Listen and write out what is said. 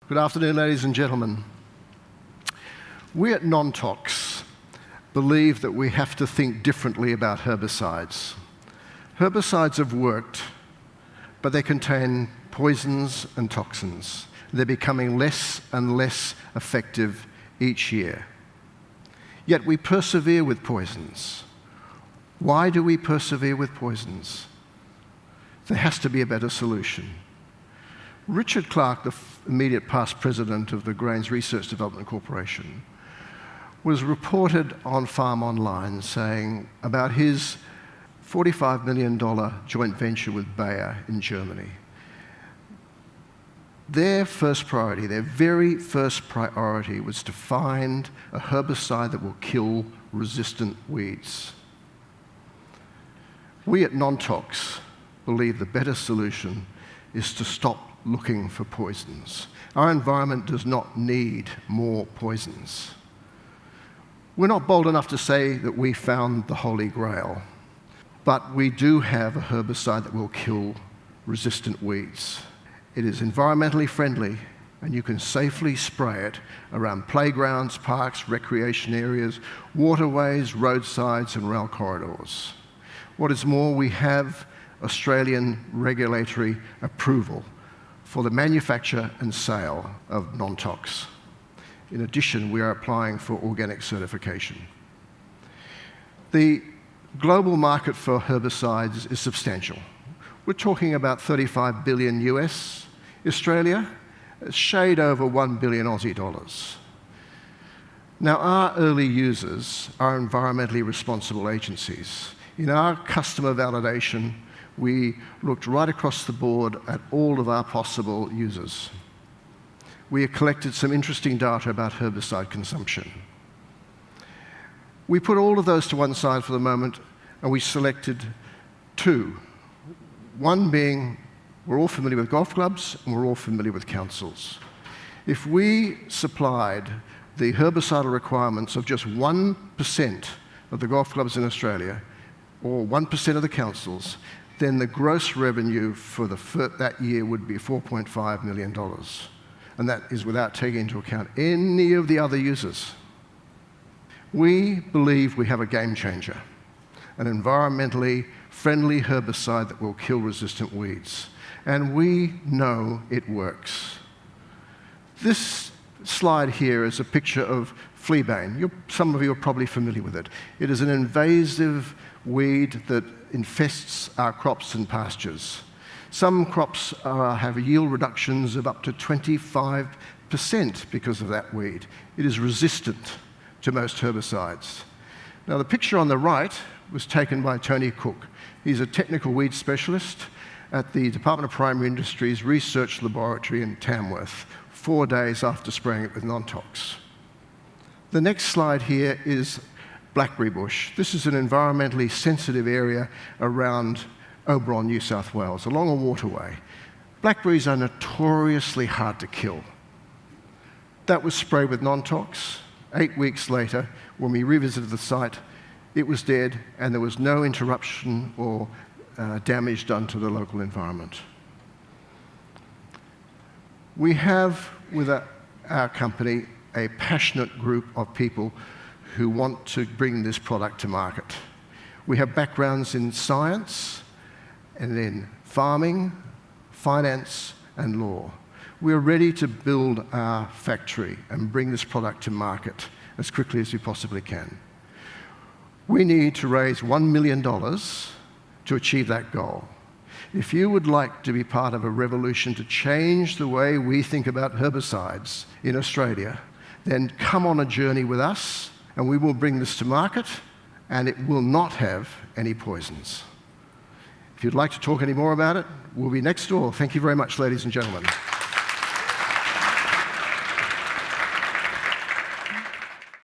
Good afternoon, ladies and gentlemen. We at Non Tox believe that we have to think differently about herbicides. Herbicides have worked, but they contain poisons and toxins. They're becoming less and less effective each year. Yet we persevere with poisons. Why do we persevere with poisons? There has to be a better solution. Richard Clark, the immediate past president of the Grains Research Development Corporation, was reported on Farm Online saying about his $45 million joint venture with Bayer in Germany. Their first priority, their very first priority, was to find a herbicide that will kill resistant weeds. We at Non Tox believe the better solution is to stop looking for poisons. Our environment does not need more poisons. We're not bold enough to say that we found the Holy Grail, but we do have a herbicide that will kill resistant weeds. It is environmentally friendly, and you can safely spray it around playgrounds, parks, recreation areas, waterways, roadsides, and rail corridors. What is more, we have Australian regulatory approval for the manufacture and sale of Non Tox. In addition, we are applying for organic certification. The global market for herbicides is substantial. We're talking about 35 billion US. Australia, a shade over 1 billion Aussie dollars. Now, our early users are environmentally responsible agencies. In our customer validation, we looked right across the board at all of our possible users. We have collected some interesting data about herbicide consumption. We put all of those to one side for the moment, and we selected two. One being, we're all familiar with golf clubs, and we're all familiar with councils. If we supplied the herbicidal requirements of just 1% of the golf clubs in Australia, or 1% of the councils, then the gross revenue for that year would be $4.5 million. And that is without taking into account any of the other users. We believe we have a game changer, an environmentally friendly herbicide that will kill resistant weeds. And we know it works. This slide here is a picture of fleabane. Some of you are probably familiar with it. It is an invasive weed that infests our crops and pastures. Some crops have yield reductions of up to 25% because of that weed. It is resistant to most herbicides. Now, the picture on the right was taken by Tony Cook. He's a technical weed specialist at the Department of Primary Industries Research Laboratory in Tamworth, 4 days after spraying it with Non Tox. The next slide here is blackberry bush. This is an environmentally sensitive area around Oberon, New South Wales, along a waterway. Blackberries are notoriously hard to kill. That was sprayed with Non Tox. 8 weeks later, when we revisited the site, it was dead, and there was no interruption or damage done to the local environment. We have, with our company, a passionate group of people who want to bring this product to market. We have backgrounds in science and in farming, finance, and law. We are ready to build our factory and bring this product to market as quickly as we possibly can. We need to raise $1 million to achieve that goal. If you would like to be part of a revolution to change the way we think about herbicides in Australia, then come on a journey with us, and we will bring this to market, and it will not have any poisons. If you'd like to talk any more about it, we'll be next door. Thank you very much, ladies and gentlemen.